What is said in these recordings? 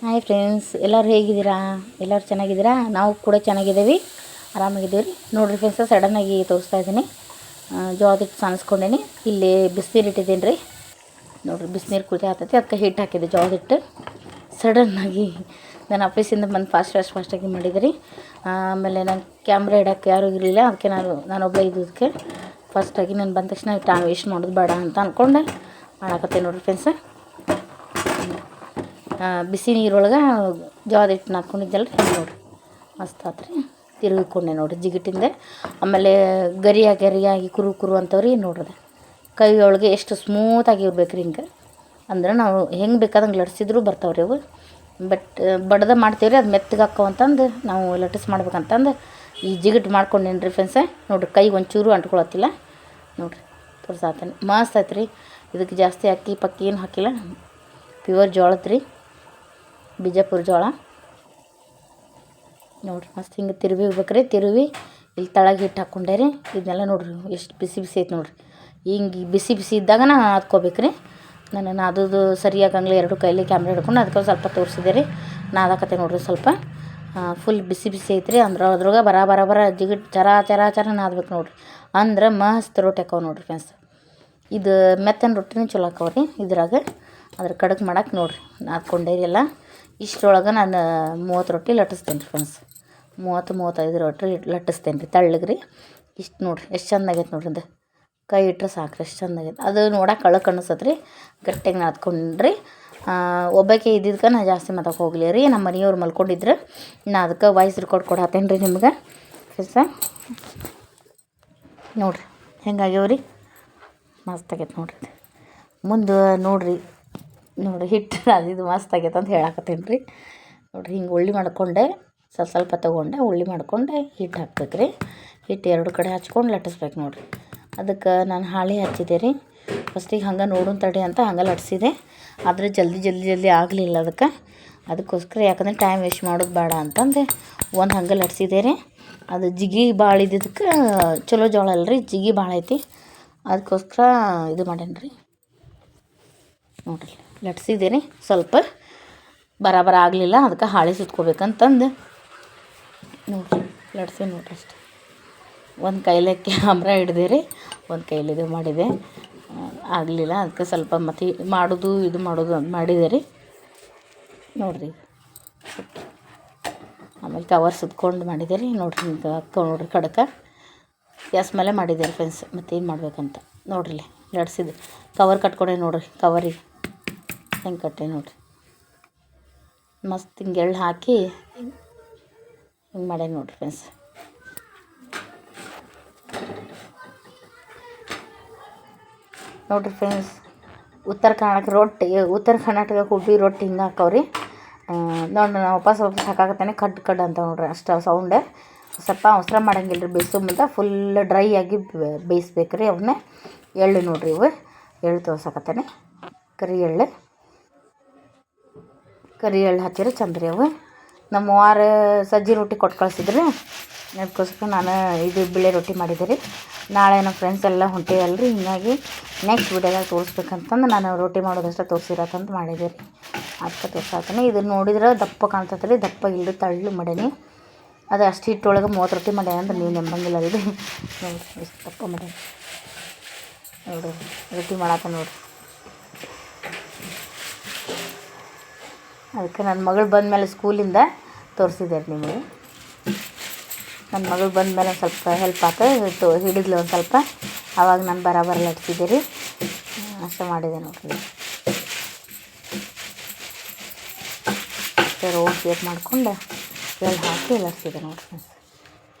Hi friends, ಎಲ್ಲರೂ ಹೇಗಿದ್ದೀರಾ? ಎಲ್ಲರೂ ಚೆನ್ನಾಗಿದ್ದೀರಾ? ನಾವು ಕೂಡ ಚೆನ್ನಾಗಿದ್ದೀವಿ, ಆರಾಮಾಗಿದ್ದೀವಿ ರೀ. ನೋಡಿರಿ ಫ್ರೆಂಡ್ಸ್, ಸಡನ್ನಾಗಿ ತೋರಿಸ್ತಾ ಇದ್ದೀನಿ. ಜೋಳದ ಹಿಟ್ಟು ಸಾನಿಸ್ಕೊಂಡೇನಿ. ಇಲ್ಲಿ ಬಿಸಿನೀರು ಇಟ್ಟಿದ್ದೀನಿ ರೀ. ನೋಡಿರಿ, ಬಿಸಿನೀರು ಕುದಿ ಆಗ್ತೈತಿ, ಅದಕ್ಕೆ ಹಿಟ್ಟು ಹಾಕಿದ್ದೆ ಜೋಳದ ಹಿಟ್ಟು. ಸಡನ್ನಾಗಿ ನಾನು ಆಫೀಸಿಂದ ಬಂದು ಫಾಸ್ಟಾಗಿ ಮಾಡಿದೆ ರೀ. ಆಮೇಲೆ ನಾನು ಕ್ಯಾಮ್ರಾ ಇಡೋಕ್ಕೆ ಯಾರೂ ಇರಲಿಲ್ಲ, ಅದಕ್ಕೆ ನಾನು ಒಬ್ಬಳೇ ಇದ್ದದಕ್ಕೆ ಫಸ್ಟಾಗಿ ನಾನು ಬಂದ ತಕ್ಷಣ ಟೈಮ್ ವೇಸ್ಟ್ ಮಾಡೋದು ಬೇಡ ಅಂತ ಅಂದ್ಕೊಂಡೆ ಮಾಡಾಕತ್ತೆ. ನೋಡಿರಿ ಫ್ರೆಂಡ್ಸ್, ಬಿಸಿ ನೀರೊಳಗೆ ಜೋಳದ ಹಿಟ್ಟನ್ನ ಹಾಕ್ಕೊಂಡಿದ್ದಲ್ಲ ರೀ, ನೋಡಿರಿ ಮಸ್ತ್ ಆತ್ರಿ. ತಿರುಗಿಕೊಂಡೆ ನೋಡಿರಿ ಜಿಗಿಟಿಂದೆ. ಆಮೇಲೆ ಗರಿಯಾಗಿ ಕುರು ಅಂತವ್ರಿ. ನೋಡ್ರಿ ಕೈ ಒಳಗೆ ಎಷ್ಟು ಸ್ಮೂತಾಗಿ ಇರ್ಬೇಕು ರೀ. ಹಿಂಗೆ ಅಂದ್ರೆ ನಾವು ಹೆಂಗೆ ಬೇಕಾದಂಗೆ ಲಟ್ಸಿದ್ರು ಬರ್ತಾವ್ರಿ ಅವು. ಬಟ್ ಬಡ್ದ ಮಾಡ್ತೀವ್ರಿ, ಅದು ಮೆತ್ತಗೆ ಹಾಕ್ಕವಂತಂದು ನಾವು ಲಟ್ಸ್ ಮಾಡ್ಬೇಕಂತಂದು ಈ ಜಿಗಿಟ್ ಮಾಡ್ಕೊಂಡೇನಿ ರೀ ಫ್ರೆಂಡ್ಸ. ನೋಡಿರಿ ಕೈಗೆ ಒಂಚೂರು ಅಂಟ್ಕೊಳತ್ತಿಲ್ಲ. ನೋಡಿರಿ ತೋರ್ಸಾತೇನೆ, ಮಸ್ತ್ ಆಯ್ತು ರೀ. ಇದಕ್ಕೆ ಜಾಸ್ತಿ ಅಕ್ಕಿ ಪಕ್ಕಿ ಏನು ಹಾಕಿಲ್ಲ, ಪ್ಯೂರ್ ಜೋಳದ ರೀ, ಬಿಜಾಪುರ ಜೋಳ. ನೋಡಿರಿ ಮಸ್ತ್ ಹಿಂಗೆ ತಿರುವಿಬೇಕ್ರಿ. ತಿರುವಿ ಇಲ್ಲಿ ತಳಗೆ ಹಿಟ್ಟು ಹಾಕ್ಕೊಂಡೆ ರೀ. ಇದನ್ನೆಲ್ಲ ನೋಡಿರಿ ಎಷ್ಟು ಬಿಸಿ ಐತೆ ನೋಡಿರಿ. ಹಿಂಗೆ ಬಿಸಿ ಇದ್ದಾಗ ನಾನು ನಾದ್ಕೋಬೇಕ್ರಿ. ನಾನು ನಾದೋದು ಸರಿಯಾಗಂಗಿಲ್ಲ, ಎರಡು ಕೈಲಿ ಕ್ಯಾಮ್ರಾ ಹಿಡ್ಕೊಂಡು ಅದಕ್ಕೆ ಸ್ವಲ್ಪ ತೋರಿಸಿದೆ ರೀ. ನಾದಾಕತ್ತೆ ನೋಡಿರಿ ಸ್ವಲ್ಪ. ಫುಲ್ ಬಿಸಿ ಐತ್ರಿ. ಅದ್ರೊಳಗೆ ಬರ ಜಿಗಿಟ್ ಚರ ನಾದ್ಬೇಕು ನೋಡಿರಿ. ಅಂದ್ರೆ ಮಸ್ತ್ ರೊಟ್ಟಿ ಹಾಕವು ನೋಡಿರಿ ಫ್ರೆಂಡ್ಸ್. ಇದು ಮೆತ್ತನ ರೊಟ್ಟಿನೂ ಚಲೋ ಹಾಕವ್ರಿ ಇದ್ರಾಗ. ಅದ್ರ ಕಡಕ್ ಮಾಡಕ್ಕೆ ನೋಡಿರಿ ನಾದ್ಕೊಂಡೆ ರೀ ಎಲ್ಲ. ಇಷ್ಟರೊಳಗೆ ನಾನು 30 ರೊಟ್ಟಿ ಲಟ್ಟಿಸ್ತೇನೆ ರೀ ಫ್ರೆಂಡ್ಸ್. 35 ರೊಟ್ಟಿ ಲಟ್ಟಿಸ್ತೇನೆ ರೀ ತಳ್ಳಗೆ ರೀ. ಇಷ್ಟು ನೋಡಿರಿ ಎಷ್ಟು ಚೆಂದಾಗೈತೆ ನೋಡ್ರಿ. ಅದು ಕೈ ಇಟ್ಟರೆ ಸಾಕ್ರಿ, ಎಷ್ಟು ಚೆಂದಾಗೈತೆ. ಅದು ನೋಡಕ್ಕೆ ಕಳ್ಳಕ್ಕೆ ಅನಿಸ್ತದೆ ರೀ. ಗಟ್ಟಿಗೆ ನಾದ್ಕೊಂಡ್ರಿ. ಒಬ್ಬಾಕೆ ಇದ್ದಿದ್ದಕ್ಕೆ ನಾನು ಜಾಸ್ತಿ ಮಾತಾಡಕ್ಕೆ ಹೋಗಲಿ ರೀ. ನಮ್ಮ ಮನೆಯವ್ರು ಮಲ್ಕೊಂಡಿದ್ರು, ನಾನು ಅದಕ್ಕೆ ವಾಯ್ಸ್ ರೆಕಾರ್ಡ್ ಕೊಡತ್ತೇನೆ ರೀ ನಿಮ್ಗೆ ಫ್ರೆಂಡ್ಸ. ನೋಡಿರಿ ಹೆಂಗಾಗ್ಯಾವ ರೀ, ಮಸ್ತ್ ಆಗೈತೆ ನೋಡಿರಿ. ಮುಂದೆ ನೋಡಿರಿ ಹಿಟ್ಟು ಅದು ಮಸ್ತ್ ಆಗೈತೆ ಅಂತ ಹೇಳಾಕತ್ತೇನೆ ರೀ. ನೋಡಿರಿ ಹಿಂಗೆ ಉಳ್ಳಿ ಮಾಡ್ಕೊಂಡೆ, ಸ್ವಲ್ಪ ತೊಗೊಂಡೆ ಉಳ್ಳಿ ಮಾಡ್ಕೊಂಡೆ ಹಿಟ್ಟು ಹಾಕ್ಬೇಕು ರೀ. ಹಿಟ್ಟು ಎರಡು ಕಡೆ ಹಚ್ಕೊಂಡು ಲಟ್ಟಿಸ್ಬೇಕು ನೋಡಿರಿ. ಅದಕ್ಕೆ ನಾನು ಹಾಳೆ ಹಚ್ಚಿದೆ ರೀ. ಫಸ್ಟಿಗೆ ಹಂಗೆ ನೋಡೋಣ ತಡಿ ಅಂತ ಹಂಗೆ ಲಟ್ಸಿದೆ. ಆದರೆ ಜಲ್ದಿ ಆಗಲಿಲ್ಲ ಅದಕ್ಕೋಸ್ಕರ, ಯಾಕಂದರೆ ಟೈಮ್ ವೇಸ್ಟ್ ಮಾಡೋದು ಬೇಡ ಅಂತಂದು ಒಂದು ಹಂಗೆ ಲಟ್ಸಿದೆ ರೀ. ಅದು ಜಿಗಿ ಭಾಳ ಇದ್ದಿದ್ದಕ್ಕೆ, ಚಲೋ ಜೋಳ ಅಲ್ರಿ, ಜಿಗಿ ಭಾಳ ಐತಿ, ಅದಕ್ಕೋಸ್ಕರ ಇದು ಮಾಡೇನಿ ರೀ. ನೋಡಿರಿ ಲಟ್ಸಿದೆ ರೀ. ಸ್ವಲ್ಪ ಬರ ಆಗಲಿಲ್ಲ, ಅದಕ್ಕೆ ಹಾಳೆ ಸುತ್ಕೋಬೇಕಂತಂದು ನೋಡಿರಿ ಲಟ್ಸಿ ನೋಡಿರಿ ಅಷ್ಟೆ. ಒಂದು ಕೈಲೇ ಕ್ಯಾಮ್ರಾ ಹಿಡ್ದೆ ರೀ, ಒಂದು ಕೈಲಿ ಇದು ಮಾಡಿದೆ, ಆಗಲಿಲ್ಲ. ಅದಕ್ಕೆ ಸ್ವಲ್ಪ ಮತ್ತೆ ಇದು ಮಾಡೋದು ಮಾಡಿದೆ ರೀ. ನೋಡಿರಿ ಆಮೇಲೆ ಕವರ್ ಸುತ್ಕೊಂಡು ಮಾಡಿದೆ ರೀ. ನೋಡಿರಿ ಹಿಂಗೆ ನೋಡಿರಿ ಕಡಕ ಗ್ಯಾಸ್ ಮೇಲೆ ಮಾಡಿದೆ ರೀ ಫ್ರೆಂಡ್ಸ್. ಮತ್ತೇನು ಮಾಡ್ಬೇಕಂತ ನೋಡ್ರಿ ಲಟ್ಸಿದೆ. ಕವರ್ ಕಟ್ಕೊಂಡೆ ನೋಡಿರಿ, ಕವರಿಗೆ ಹೆಂಗೆ ಕಟ್ಟೆ ನೋಡಿರಿ. ಮಸ್ತ್ ಹಿಂಗೆ ಎಳ್ಳು ಹಾಕಿ ಹಿಂಗೆ ಮಾಡೇ ನೋಡಿರಿ ಫ್ರೆಂಡ್ಸ್. ನೋಡಿರಿ ಫ್ರೆಂಡ್ಸ್, ಉತ್ತರ ಕರ್ನಾಟಕ ಹುಬ್ಬಿ ರೊಟ್ಟಿ ಹಿಂಗೆ ಹಾಕವ್ರಿ. ನೋಡಿ ನಾನು ವಾಪಸ್ ಹಾಕಾಕತ್ತೇನೆ, ಕಡ್ ಅಂತ ನೋಡ್ರಿ ಅಷ್ಟು ಸೌಂಡೆ. ಸ್ವಲ್ಪ ಅವಸರ ಮಾಡೋಂಗಿಲ್ಲ ರೀ, ಬೇಯಿಸೋ ಮುಂದೆ ಫುಲ್ ಡ್ರೈ ಆಗಿ ಬೇಯಿಸ್ಬೇಕು ರೀ ಅವನ್ನೇ. ಎಳ್ಳು ನೋಡಿರಿ, ಇವು ಎಳ್ಳು ತೋರ್ಸಕತ್ತೇನೆ, ಕರಿ ಎಳ್ಳು ಹಚ್ಚಿದ್ರೆ ಚಂದ ರೀ ಅವು. ನಮ್ಮ ವಾರ ಸಜ್ಜಿ ರೊಟ್ಟಿ ಕೊಟ್ಟು ಕಳಿಸಿದ್ರಿ, ಅದಕ್ಕೋಸ್ಕರ ನಾನು ಇದು ಬಿಳೆ ರೊಟ್ಟಿ ಮಾಡಿದ್ದೆ ರೀ. ನಾಳೆ ನಮ್ಮ ಫ್ರೆಂಡ್ಸ್ ಎಲ್ಲ ಹೊಂಟೇವಲ್ಲ ರೀ, ಹೀಗಾಗಿ ನೆಕ್ಸ್ಟ್ ವಿಡಿಯೋದಾಗ ತೋರಿಸ್ಬೇಕಂತಂದು ನಾನು ರೊಟ್ಟಿ ಮಾಡೋದಷ್ಟೇ ತೋರಿಸಿರತ್ತಂತ ಮಾಡಿದೆ ರೀ. ಅದಕ್ಕೆ ತೋರ್ಸಾತೀನಿ. ಇದನ್ನು ನೋಡಿದ್ರೆ ದಪ್ಪ ಕಾಣ್ತದೆ ರೀ, ದಪ್ಪ ಇಲ್ಲದೆ ತಳ್ಳು ಮಾಡೀನಿ. ಅದು ಅಷ್ಟು ಹಿಟ್ಟೊಳಗೆ 30 ರೊಟ್ಟಿ ಮಾಡ್ಯಾನ ಅಂದ್ರೆ ನೀವು ನಂಬಂಗಿಲ್ಲ ಇದು. ನೋಡಿರಿ ಎಷ್ಟು ದಪ್ಪ ಮಾಡ್ಯಾನ ನೋಡಿರಿ, ರೊಟ್ಟಿ ಮಾಡತ್ತ ನೋಡಿರಿ. ಅದಕ್ಕೆ ನನ್ನ ಮಗಳು ಬಂದಮೇಲೆ ಸ್ಕೂಲಿಂದ ತೋರಿಸಿದೆ ರೀ ನಿಮಗೆ. ನನ್ನ ಮಗಳು ಬಂದಮೇಲೆ ಸ್ವಲ್ಪ ಹೆಲ್ಪ್ ಆಯ್ತು, ಹಿಡಿದ್ಲು ಒಂದು ಸ್ವಲ್ಪ. ಆವಾಗ ನಾನು ಬರ ಲಟ್ಸಿದ್ದೆ ರೀ, ಅಷ್ಟೇ ಮಾಡಿದೆ ನೋಡಿರಿ. ರೌಂಡ್ ಶೇಪ್ ಮಾಡ್ಕೊಂಡು ಎಳ್ಳು ಹಾಕಿ ಲಟ್ಸಿದೆ ನೋಡಿರಿ.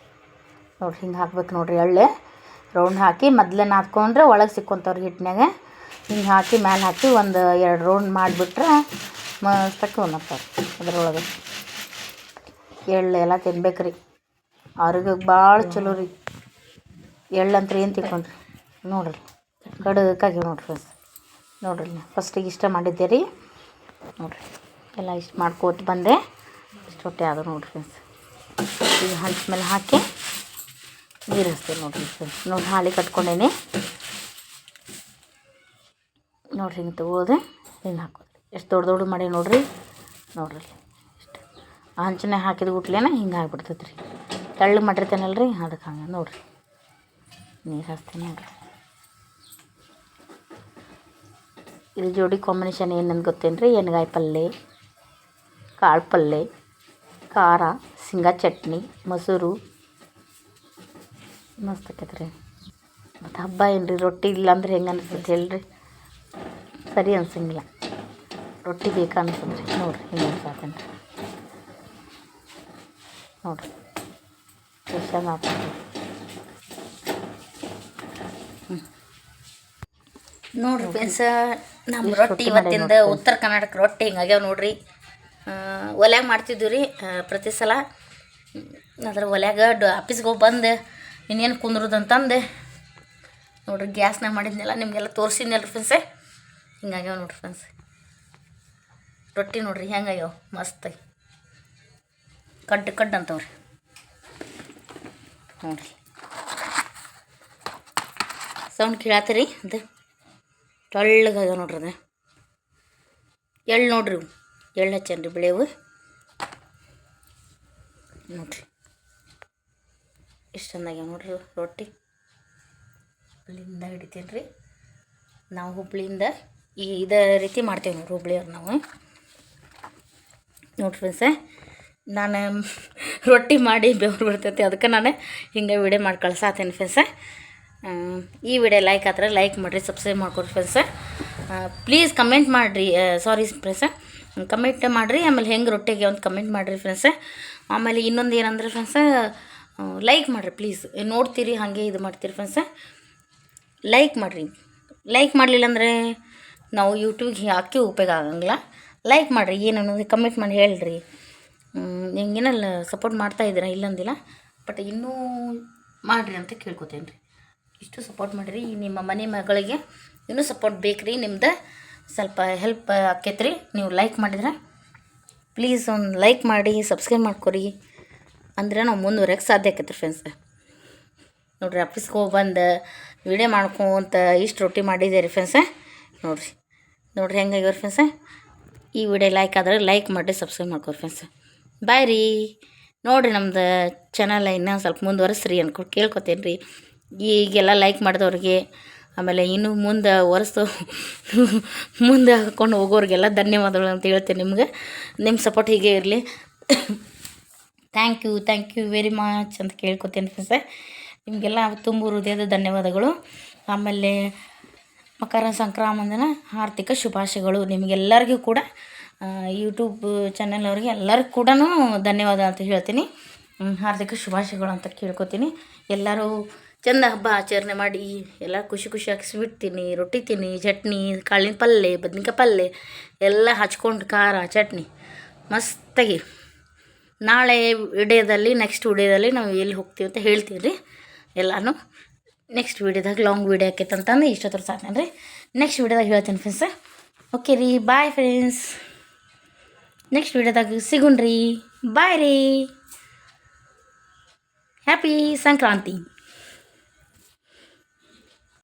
ನೋಡಿರಿ ಹಿಂಗೆ ಹಾಕ್ಬೇಕು ನೋಡಿರಿ. ಎಳ್ಳೆ ರೌಂಡ್ ಹಾಕಿ ಮೊದಲೇ ನಾದ್ಕೊಂಡ್ರೆ ಒಳಗೆ ಸಿಕ್ಕೊಂತವ್ರಿ ಹಿಟ್ಟಿನಾಗ. ಹಿಂಗೆ ಹಾಕಿ ಮ್ಯಾಲೆ ಹಾಕಿ 1-2 ರೌಂಡ್ ಮಾಡಿಬಿಟ್ರೆ ಮಸ್ತಕ್ಕೆ ಉಣ್ಣತ್ತಾರ. ಅದ್ರೊಳಗೆ ಎಳ್ಳು ಎಲ್ಲ ತಿನ್ಬೇಕು ರೀ, ಆರೋಗ್ಯಕ್ಕೆ ಭಾಳ ಚಲೋ ರೀ. ಎಳ್ಳಂತ್ರ ಏನು ತಿಕ್ಕೊಂಡ್ರಿ ನೋಡಿರಿ, ಕಡಕ್ಕಾಗಿ ನೋಡಿರಿ ಫ್ರೆಂಡ್ಸ್. ನೋಡಿರಿ ಫಸ್ಟಿಗೆ ಇಷ್ಟ ಮಾಡಿದ್ದೆ ರೀ. ನೋಡಿರಿ ಎಲ್ಲ ಇಷ್ಟು ಮಾಡ್ಕೋತ ಬಂದೆ, ಇಷ್ಟು ರೊಟ್ಟಿ ಆದವು ನೋಡಿರಿ ಫ್ರೆಂಡ್ಸ್. ಈಗ ಹಂಚ್ ಮೇಲೆ ಹಾಕಿ ನೀರು ಹಚ್ತೀನಿ ನೋಡಿರಿ ಫ್ರೆಂಡ್ಸ್. ನೋಡಿ ಹಾಳೆ ಕಟ್ಕೊಂಡೇನಿ ನೋಡಿರಿ. ಹಿಂಗೆ ತಗೋದೆ ಹಿಂಗೆ ಹಾಕೋದು. ಎಷ್ಟು ದೊಡ್ಡ ಮಾಡಿ ನೋಡಿರಿ. ನೋಡ್ರಿ ಇಷ್ಟು ಹಂಚನೆ ಹಾಕಿದ ಗುಟ್ಲೇನ ಹಿಂಗೆ ಆಗ್ಬಿಡ್ತೈತೆ ರೀ. ತೆಳ್ಳಗೆ ಮಾಡಿರ್ತೇನಲ್ಲ ರೀ ಅದಕ್ಕೆ ಹಂಗೆ ನೋಡಿರಿ. ನೀರು ಹಾಕ್ತೀನಿ ನೋಡಿರಿ. ಇದು ಜೋಡಿ ಕಾಂಬಿನೇಷನ್ ಏನಂದು ಗೊತ್ತೇನು ರೀ? ಎಣ್ಗಾಯಿ ಪಲ್ಯ, ಕಾಳು ಪಲ್ಯ, ಖಾರ, ಶೇಂಗಾ ಚಟ್ನಿ, ಮೊಸರು ಮಸ್ತ್ ಆಕೈತೆ ರೀ. ಮತ್ತು ಹಬ್ಬ ಏನು ರೀ, ರೊಟ್ಟಿ ಇಲ್ಲಾಂದ್ರೆ ಹೆಂಗೆ ಅನಿಸ್ತದೆ ಹೇಳ್ರಿ? ಸರಿ ಅನ್ಸಂಗಿಲ್ಲ, ರೊಟ್ಟಿ ಬೇಕಾ ಅನ್ಸದ್ರಿ. ನೋಡಿರಿ ಹಿಂಗೆ ಅನ್ಸತ್ತೇನೆ ರೀ. ನೋಡಿರಿ ಎಷ್ಟು ಚಂದ ಆಗ್ತದೆ. ನೋಡಿರಿ ಫ್ರೆಂಡ್ಸ, ನಮ್ಮ ರೊಟ್ಟಿ ಇವತ್ತಿಂದ ಉತ್ತರ ಕರ್ನಾಟಕ ರೊಟ್ಟಿ ಹಿಂಗಾಗ್ಯಾವ ನೋಡಿರಿ. ಒಲ್ಯಾಗ ಮಾಡ್ತಿದ್ವಿ ರೀ ಪ್ರತಿ ಸಲ. ಅದ್ರ ಒಲ್ಯಾಗ ಆಫೀಸ್ಗೆ ಹೋಗಿ ಬಂದು ಇನ್ನೇನು ಕುಂದ್ರದಂತಂದು ನೋಡಿರಿ ಗ್ಯಾಸ್ನಾಗ ಮಾಡಿದ್ನೆಲ್ಲ ನಿಮಗೆಲ್ಲ ತೋರಿಸಿದ್ನಲ್ಲ ರೀ ಫ್ರೆಂಡ್ಸೆ. ಹಿಂಗಾಗ್ಯಾವ ನೋಡಿರಿ ಫ್ರೆಂಡ್ಸ್ ರೊಟ್ಟಿ. ನೋಡಿರಿ ಹೆಂಗಾಗ್ಯಾವ ಮಸ್ತಾಗಿ ಕಡ್ಡು ಅಂತವ್ರಿ ನೋಡಿರಿ. ಸೌಂಡ್ ಕೇಳತ್ತೀರಿ? ಅದು ಟೊಳ್ಳಗಾಗ್ಯಾವ ನೋಡ್ರಿ. ಅದು ಎಳ್ಳು ನೋಡ್ರಿ, ಎಳ್ಳು ಹಚ್ಚೇನ್ರಿ ಬೆಳೆವು ನೋಡಿರಿ ಎಷ್ಟು ಚಂದಾಗ್ಯಾವ ನೋಡ್ರಿ ರೊಟ್ಟಿ. ಹುಬ್ಳಿಯಿಂದ ಹಿಡಿತೀನಿ ರೀ ನಾವು. ಹುಬ್ಳಿಯಿಂದ ಇದೇ ರೀತಿ ಮಾಡ್ತೇವೆ ನೋಡ್ರಿ ಹುಬ್ಳಿಯವ್ರು ನಾವು. ನೋಡ್ರಿ ಫ್ರೆಂಡ್ಸೆ, ನಾನು ರೊಟ್ಟಿ ಮಾಡಿ ಬೆವ್ರು ಬಿಡ್ತೈತಿ, ಅದಕ್ಕೆ ನಾನು ಹಿಂಗೆ ವಿಡಿಯೋ ಮಾಡಿ ಕಳ್ಸಾತೀನಿ ಫ್ರೆಂಡ್ಸೆ. ಈ ವಿಡಿಯೋ ಲೈಕ್ ಆದರೆ ಲೈಕ್ ಮಾಡಿರಿ, ಸಬ್ಸ್ಕ್ರೈಬ್ ಮಾಡ್ಕೊಡ್ರಿ ಫ್ರೆಂಡ್ಸೆ. ಪ್ಲೀಸ್ ಕಮೆಂಟ್ ಮಾಡಿರಿ, ಸಾರಿ ಫ್ರೆಂಡ್ಸೆ, ಕಮೆಂಟ್ ಮಾಡಿರಿ. ಆಮೇಲೆ ಹೆಂಗೆ ರೊಟ್ಟಿಗೆ ಒಂದು ಕಮೆಂಟ್ ಮಾಡಿರಿ ಫ್ರೆಂಡ್ಸೆ. ಆಮೇಲೆ ಇನ್ನೊಂದು ಏನಂದ್ರೆ ಫ್ರೆಂಡ್ಸೆ, ಲೈಕ್ ಮಾಡಿರಿ ಪ್ಲೀಸ್. ನೋಡ್ತೀರಿ ಹಾಗೆ ಇದು ಮಾಡ್ತೀರಿ ಫ್ರೆಂಡ್ಸೆ, ಲೈಕ್ ಮಾಡಿರಿ. ಲೈಕ್ ಮಾಡಲಿಲ್ಲ ಅಂದರೆ ನಾವು ಯೂಟ್ಯೂಬ್ಗೆ ಹಾಕಿ ಉಪಯೋಗ ಆಗಂಗಿಲ್ಲ. ಲೈಕ್ ಮಾಡಿರಿ, ಏನು ಅನ್ನೋದು ಕಮೆಂಟ್ ಮಾಡಿ ಹೇಳಿರಿ. ಹಿಂಗೇನಲ್ಲ ಸಪೋರ್ಟ್ ಮಾಡ್ತಾಯಿದ್ದೀರಾ ಇಲ್ಲಂದಿಲ್ಲ, ಬಟ್ ಇನ್ನೂ ಮಾಡಿರಿ ಅಂತ ಕೇಳ್ಕೊತೇನೆ ರೀ. ಇಷ್ಟು ಸಪೋರ್ಟ್ ಮಾಡಿರಿ. ನಿಮ್ಮ ಮನೆ ಮಗಳಿಗೆ ಇನ್ನೂ ಸಪೋರ್ಟ್ ಬೇಕು ರೀ. ನಿಮ್ದು ಸ್ವಲ್ಪ ಹೆಲ್ಪ್ ಆಕೈತೆ ರೀ ನೀವು ಲೈಕ್ ಮಾಡಿದ್ರೆ. ಪ್ಲೀಸ್ ಒಂದು ಲೈಕ್ ಮಾಡಿ ಸಬ್ಸ್ಕ್ರೈಬ್ ಮಾಡ್ಕೊರಿ, ಅಂದರೆ ನಾವು ಮುಂದುವರೆಯೋಕ್ಕೆ ಸಾಧ್ಯ ಆಕೈತೆ ರೀ ಫ್ರೆಂಡ್ಸ್. ನೋಡಿರಿ ಆಫೀಸ್ಗೆ ಹೋಗಿ ಬಂದು ವೀಡಿಯೋ ಮಾಡ್ಕೊಂತ ಇಷ್ಟು ರೊಟ್ಟಿ ಮಾಡಿದೆ ರೀ ಫ್ರೆಂಡ್ಸೆ. ನೋಡಿರಿ ಹೆಂಗಾಗ್ಯಾವ ಫ್ರೆಂಡ್ಸೆ. ಈ ವಿಡಿಯೋ ಲೈಕ್ ಆದರೆ ಲೈಕ್ ಮಾಡಿ ಸಬ್ಸ್ಕ್ರೈಬ್ ಮಾಡ್ಕೊರಿ ಫ್ರೆಂಡ್ಸ್. ಬಾಯ್ ರೀ. ನೋಡಿರಿ ನಮ್ದು ಚಾನಲ್ ಇನ್ನೂ ಸ್ವಲ್ಪ ಮುಂದುವರೆಸ್ರಿ ಕೇಳ್ಕೊತೇನೆ ರೀ. ಈಗೆಲ್ಲ ಲೈಕ್ ಮಾಡಿದವ್ರಿಗೆ, ಆಮೇಲೆ ಇನ್ನೂ ಮುಂದೆ ಮುಂದೆ ಹಾಕ್ಕೊಂಡು ಹೋಗೋರಿಗೆಲ್ಲ ಧನ್ಯವಾದಗಳು ಅಂತ ಹೇಳ್ತೇನೆ ನಿಮ್ಗೆ. ನಿಮ್ಮ ಸಪೋರ್ಟ್ ಹೀಗೆ ಇರಲಿ. ಥ್ಯಾಂಕ್ ಯು ವೆರಿ ಮಚ್ ಅಂತ ಕೇಳ್ಕೊತೇನೆ ಫ್ರೆಂಡ್ಸೆ. ನಿಮಗೆಲ್ಲ ತುಂಬ ಹೃದಯದ ಧನ್ಯವಾದಗಳು. ಆಮೇಲೆ ಮಕರ ಸಂಕ್ರಮಣದ ಆರ್ಥಿಕ ಶುಭಾಶಯಗಳು ನಿಮಗೆಲ್ಲರಿಗೂ ಕೂಡ. ಯೂಟ್ಯೂಬ್ ಚಾನೆಲ್ ಅವ್ರಿಗೆ ಎಲ್ಲರಿಗೂ ಕೂಡ ಧನ್ಯವಾದ ಅಂತ ಹೇಳ್ತೀನಿ. ಹಾರ್ದಿಕ ಶುಭಾಶಯಗಳು ಅಂತ ಕೇಳ್ಕೊತೀನಿ. ಎಲ್ಲರೂ ಚಂದ ಹಬ್ಬ ಆಚರಣೆ ಮಾಡಿ ಎಲ್ಲ ಖುಷಿಯಾಗಿ ಸ್ವೀಟ್ ತಿನ್ನಿ, ರೊಟ್ಟಿ ತಿನ್ನಿ, ಚಟ್ನಿ, ಕಾಳಿನ ಪಲ್ಯ, ಬದ್ನಿಕಾಯಿ ಪಲ್ಯ ಎಲ್ಲ ಹಚ್ಕೊಂಡು ಖಾರ ಚಟ್ನಿ ಮಸ್ತಾಗಿ. ನಾಳೆ ವಿಡಿಯೋದಲ್ಲಿ ನೆಕ್ಸ್ಟ್ ವಿಡಿಯೋದಲ್ಲಿ ನಾವು ಎಲ್ಲಿ ಹೋಗ್ತೀವಿ ಅಂತ ಹೇಳ್ತೀವಿ ರೀ ಎಲ್ಲನೂ. ನೆಕ್ಸ್ಟ್ ವಿಡಿಯೋದಾಗ ಲಾಂಗ್ ವಿಡಿಯೋ ಆಕೈತೆ ಅಂತಂದು ಇಷ್ಟೊತ್ತರ ಸಾಧ್ಯ ರೀ. ನೆಕ್ಸ್ಟ್ ವಿಡಿಯೋದಾಗ ಹೇಳ್ತೀನಿ ಫ್ರೆಂಡ್ಸ್. ಓಕೆ ರೀ, ಬಾಯ್ ಫ್ರೆಂಡ್ಸ್. ನೆಕ್ಸ್ಟ್ ವಿಡಿಯೋದಾಗ ಸಿಗುಣ್ರಿ. ಬಾಯ್ ರೀ. ಹ್ಯಾಪಿ ಸಂಕ್ರಾಂತಿ.